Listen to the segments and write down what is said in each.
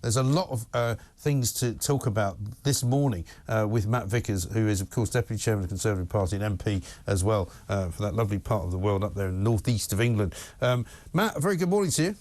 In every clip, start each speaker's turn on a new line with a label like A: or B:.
A: There's a lot of things to talk about this morning with Matt Vickers, who is, of course, Deputy Chairman of the Conservative Party and MP as well for that lovely part of the world up there in the northeast of England. Matt, a very good morning to you.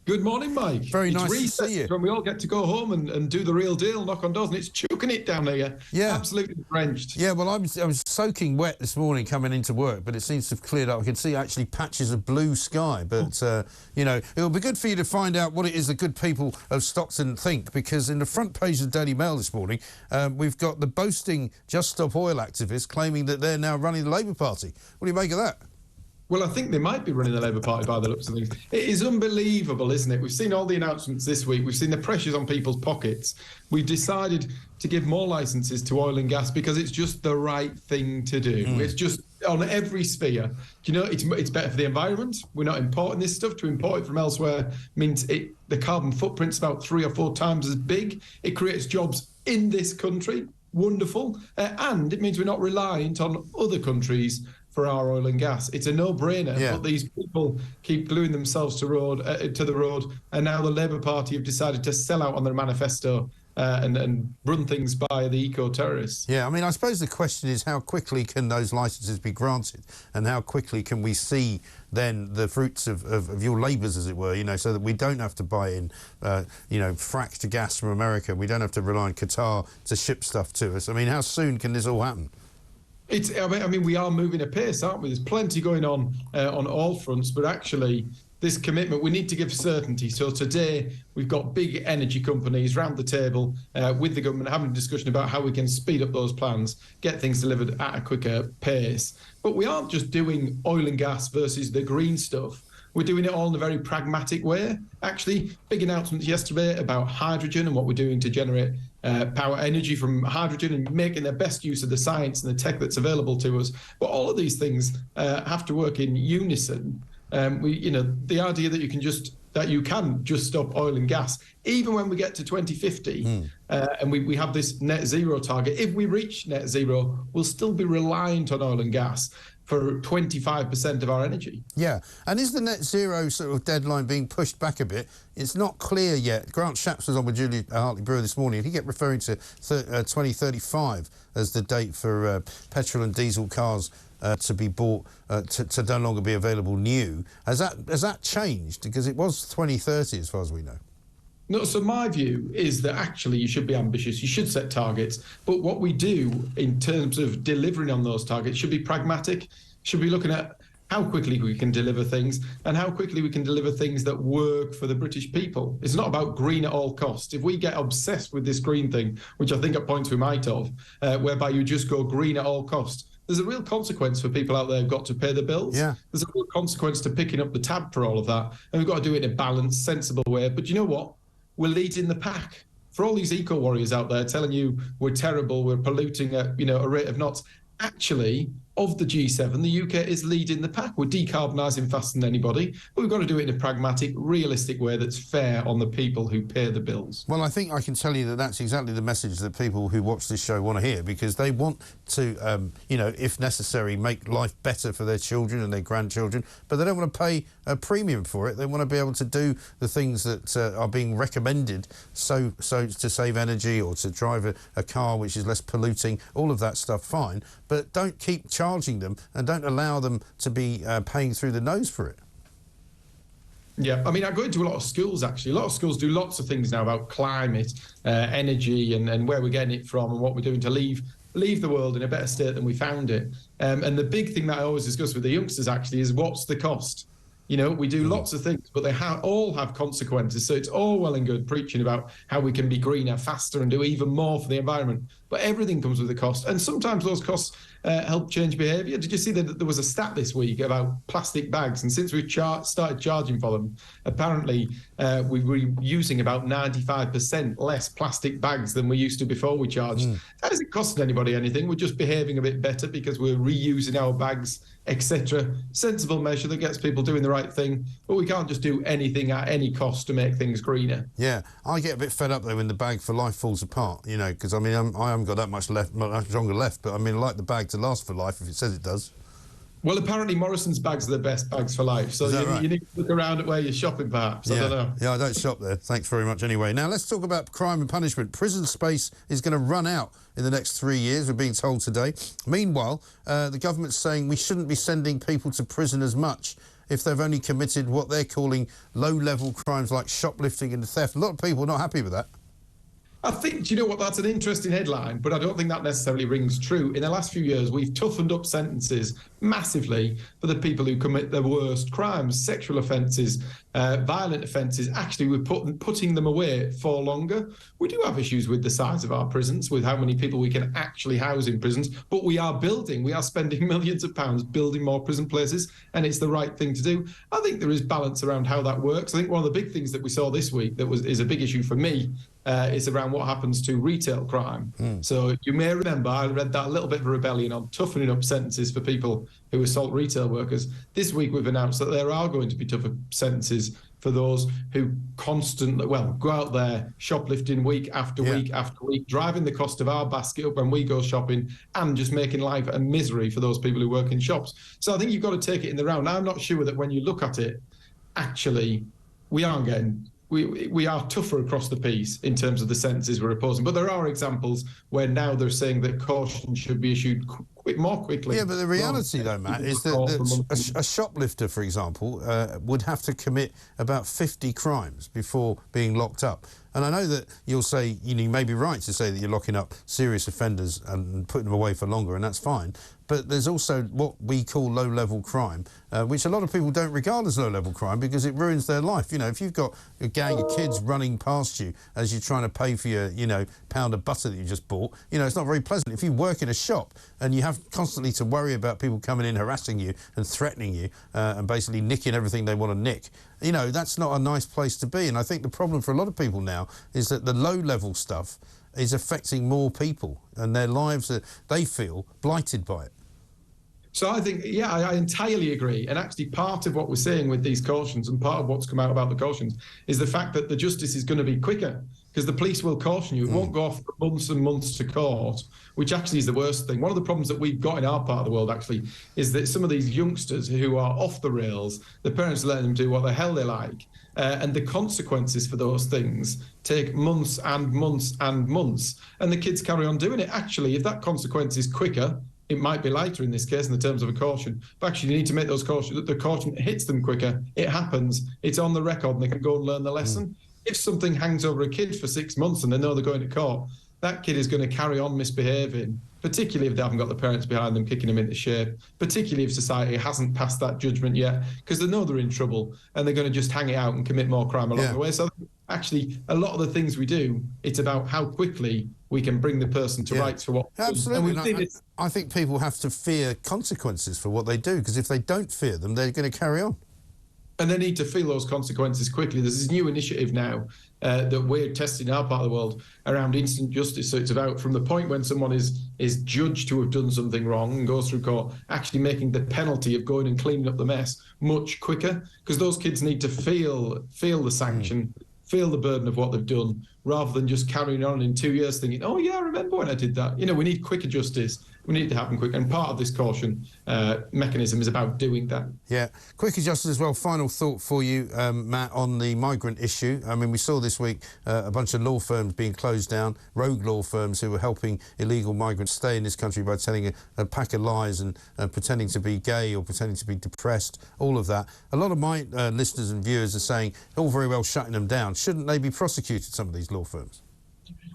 B: Good morning, Mike.
A: Very nice to see you.
B: When we all get to go home and do the real deal, knock on doors, and it's chucking it down here.
A: Yeah.
B: Absolutely drenched.
A: Yeah, well, I was soaking wet this morning coming into work, but it seems to have cleared up. I can see actually patches of blue sky, but, you know, it'll be good for you to find out what it is the good people of Stockton think, because in the front page of the Daily Mail this morning, we've got the boasting Just Stop Oil activists claiming that they're now running the Labour Party. What do you make of that?
B: Well, I think they might be running the Labour Party by the looks of things. It is unbelievable, isn't it? We've seen all the announcements this week. We've seen the pressures on people's pockets. We've decided to give more licences to oil and gas because it's just the right thing to do. It's just on every sphere. Do you know, it's better for the environment. We're not importing this stuff. To import it from elsewhere means the carbon footprint's about 3 or 4 times as big. It creates jobs in this country. Wonderful. And it means we're not reliant on other countries for our oil and gas. It's a no-brainer, but these people keep gluing themselves to the road, and now the Labour Party have decided to sell out on their manifesto and run things by the eco-terrorists.
A: Yeah, I mean, I suppose the question is how quickly can those licences be granted, and how quickly can we see then the fruits of your labours, as it were, you know, so that we don't have to buy in, you know, fracked gas from America. We don't have to rely on Qatar to ship stuff to us. I mean, how soon can this all happen?
B: I mean, we are moving apace, aren't we? There's plenty going on all fronts, but actually this commitment, we need to give certainty. So today we've got big energy companies round the table with the government having a discussion about how we can speed up those plans, get things delivered at a quicker pace. But we aren't just doing oil and gas versus the green stuff. We're doing it all in a very pragmatic way. Actually, big announcements yesterday about hydrogen and what we're doing to generate power energy from hydrogen and making the best use of the science and the tech that's available to us. But all of these things have to work in unison. You know, the idea that you can just stop oil and gas, even when we get to 2050, and we have this net zero target. If we reach net zero, we'll still be reliant on oil and gas for 25% of our energy.
A: Yeah, and is the net zero sort of deadline being pushed back a bit? It's not clear yet. Grant Shapps was on with Julie Hartley-Brewer this morning, and he kept referring to 2035 as the date for petrol and diesel cars to be bought, to no longer be available new. Has that changed? Because it was 2030 as far as we know.
B: No, so my view is that actually you should be ambitious, you should set targets, but what we do in terms of delivering on those targets should be pragmatic, should be looking at how quickly we can deliver things and how quickly we can deliver things that work for the British people. It's not about green at all costs. If we get obsessed with this green thing, which I think at points we might have, whereby you just go green at all costs, there's a real consequence for people out there who've got to pay the bills. Yeah. There's a real consequence to picking up the tab for all of that. And we've got to do it in a balanced, sensible way. But you know what? We're leading the pack. For all these eco warriors out there telling you we're terrible, we're polluting at a rate of knots, actually, of the G7, the UK is leading the pack. We're decarbonising faster than anybody, but we've got to do it in a pragmatic, realistic way that's fair on the people who pay the bills.
A: Well, I think I can tell you that that's exactly the message that people who watch this show want to hear, because they want to, you know, if necessary, make life better for their children and their grandchildren, but they don't want to pay a premium for it. They want to be able to do the things that are being recommended, so to save energy or to drive a car which is less polluting, all of that stuff, fine, but don't keep charging them and don't allow them to be paying through the nose for it.
B: Yeah, I mean, I go into a lot of schools, actually. A lot of schools do lots of things now about climate, energy, and where we're getting it from and what we're doing to leave the world in a better state than we found it. And the big thing that I always discuss with the youngsters, actually, is what's the cost? You know, we do lots of things, but they all have consequences. So it's all well and good preaching about how we can be greener, faster, and do even more for the environment. But everything comes with a cost. And sometimes those costs help change behaviour. Did you see that there was a stat this week about plastic bags? And since we started charging for them, apparently we were using about 95% less plastic bags than we used to before we charged. That isn't costing anybody anything. We're just behaving a bit better because we're reusing our bags, etc. Sensible measure that gets people doing the right thing, but we can't just do anything at any cost to make things greener.
A: Yeah, I get a bit fed up though when the bag for life falls apart, you know, because I mean I haven't got that much longer left, but I mean I like the bag to last for life if it says it does.
B: Well, apparently Morrison's bags are the best bags for life. So you need to look around at where you're shopping, perhaps.
A: Yeah.
B: I don't know.
A: Yeah, I don't shop there. Thanks very much anyway. Now, let's talk about crime and punishment. Prison space is going to run out in the next 3 years, we're being told today. Meanwhile, the government's saying we shouldn't be sending people to prison as much if they've only committed what they're calling low-level crimes like shoplifting and theft. A lot of people are not happy with that.
B: I think, do you know what, that's an interesting headline, but I don't think that necessarily rings true. In the last few years, we've toughened up sentences massively for the people who commit the worst crimes, sexual offences, violent offences. Actually, we're putting them away for longer. We do have issues with the size of our prisons, with how many people we can actually house in prisons, but we are spending millions of pounds building more prison places, and it's the right thing to do. I think there is balance around how that works. I think one of the big things that we saw this week that is a big issue for me is around what happens to retail crime. So you may remember I read that a little bit of a rebellion on toughening up sentences for people who assault retail workers. This week we've announced that there are going to be tougher sentences for those who constantly, go out there shoplifting week after week after week, driving the cost of our basket up when we go shopping and just making life a misery for those people who work in shops. So I think you've got to take it in the round. I'm not sure that when you look at it, actually, we are tougher across the piece in terms of the sentences we're opposing. But there are examples where now they're saying that caution should be issued more quickly.
A: Yeah, but the reality, though, Matt, is that a shoplifter, for example, would have to commit about 50 crimes before being locked up. And I know that you'll say, you may be right to say that you're locking up serious offenders and putting them away for longer, and that's fine. But there's also what we call low-level crime, which a lot of people don't regard as low-level crime because it ruins their life. If you've got a gang of kids running past you as you're trying to pay for your, pound of butter that you just bought, it's not very pleasant. If you work in a shop and you have constantly to worry about people coming in, harassing you and threatening you and basically nicking everything they want to nick, that's not a nice place to be. And I think the problem for a lot of people now is that the low-level stuff is affecting more people and their lives are, they feel, blighted by it.
B: So I think, I entirely agree. And actually part of what we're saying with these cautions and part of what's come out about the cautions is the fact that the justice is going to be quicker because the police will caution you. It won't go off for months and months to court, which actually is the worst thing. One of the problems that we've got in our part of the world, actually, is that some of these youngsters who are off the rails, the parents are letting them do what the hell they like, and the consequences for those things take months and months and months, and the kids carry on doing it. Actually, if that consequence is quicker, it might be lighter in this case in the terms of a caution. But actually, you need to make those cautions. The caution hits them quicker. It happens. It's on the record, and they can go and learn the lesson. If something hangs over a kid for 6 months and they know they're going to court, that kid is going to carry on misbehaving, particularly if they haven't got the parents behind them kicking them into shape, particularly if society hasn't passed that judgment yet, because they know they're in trouble and they're going to just hang it out and commit more crime along the way. So actually, a lot of the things we do, it's about how quickly we can bring the person to rights for what.
A: Absolutely. And I think people have to fear consequences for what they do, because if they don't fear them, they're going to carry on.
B: And they need to feel those consequences quickly. There's this new initiative now that we're testing in our part of the world around instant justice. So it's about from the point when someone is judged to have done something wrong and goes through court, actually making the penalty of going and cleaning up the mess much quicker, because those kids need to feel the sanction, feel the burden of what they've done, rather than just carrying on in 2 years thinking, oh yeah, I remember when I did that. We need quicker justice. We need it to happen quick. And part of this caution mechanism is about doing that. Yeah,
A: quicker justice as well. Final thought for you, Matt, on the migrant issue. I mean, we saw this week a bunch of law firms being closed down, rogue law firms who were helping illegal migrants stay in this country by telling a pack of lies and pretending to be gay or pretending to be depressed, all of that. A lot of my listeners and viewers are saying, all very well shutting them down. Shouldn't they be prosecuted, some of these law firms?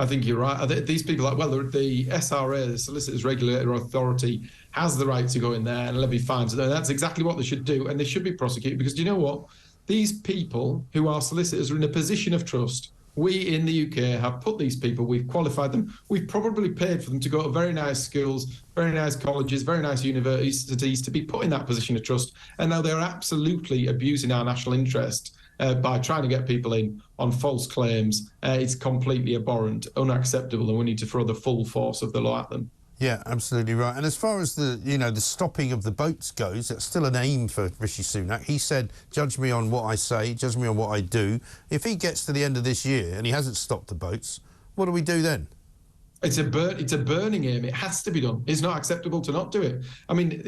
B: I think you're right. These people, the SRA, the Solicitors Regulator Authority, has the right to go in there and levy fines. And that's exactly what they should do, and they should be prosecuted, because do you know what? These people who are solicitors are in a position of trust. We in the UK have put these people, we've qualified them, we've probably paid for them to go to very nice schools, very nice colleges, very nice universities, to be put in that position of trust. And now they're absolutely abusing our national interest by trying to get people in on false claims. It's completely abhorrent, unacceptable, and we need to throw the full force of the law at them.
A: Yeah, absolutely right. And as far as the stopping of the boats goes, that's still an aim for Rishi Sunak. He said, judge me on what I say, judge me on what I do. If he gets to the end of this year and he hasn't stopped the boats, what do we do then?
B: It's a burning aim. It has to be done. It's not acceptable to not do it. I mean,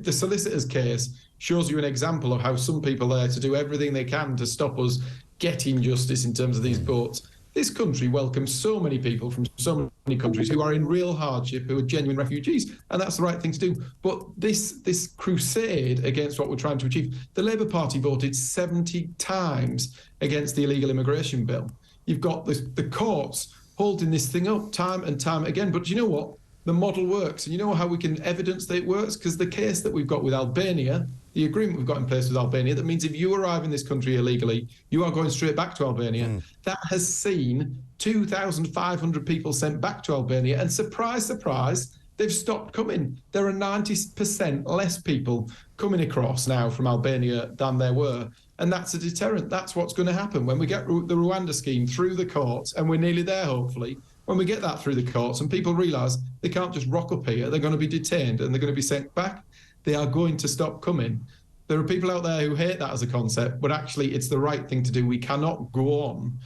B: the solicitor's case shows you an example of how some people are there to do everything they can to stop us getting justice in terms of these votes. This country welcomes so many people from so many countries who are in real hardship, who are genuine refugees, and that's the right thing to do. But this crusade against what we're trying to achieve, the Labour Party voted 70 times against the illegal immigration bill. You've got the courts holding this thing up time and time again. But you know what? The model works. And you know how we can evidence that it works? Because the case that we've got with Albania, the agreement we've got in place with Albania, that means if you arrive in this country illegally, you are going straight back to Albania. That has seen 2,500 people sent back to Albania. And surprise, surprise, they've stopped coming. There are 90% less people coming across now from Albania than there were. And that's a deterrent. That's what's going to happen when we get the Rwanda scheme through the courts, and we're nearly there, hopefully. When we get that through the courts and people realise they can't just rock up here, they're going to be detained and they're going to be sent back, they are going to stop coming. There are people out there who hate that as a concept, but actually it's the right thing to do. We cannot go on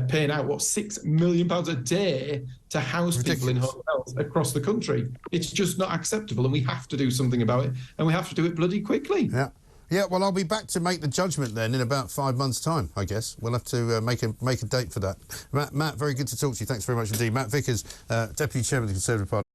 B: paying out, £6 million a day to house people in hotels across the country. It's just not acceptable, and we have to do something about it, and we have to do it bloody quickly.
A: Yeah, well, I'll be back to make the judgment then in about 5 months' time, I guess. We'll have to make a date for that. Matt, very good to talk to you. Thanks very much indeed. Matt Vickers, Deputy Chairman of the Conservative Party.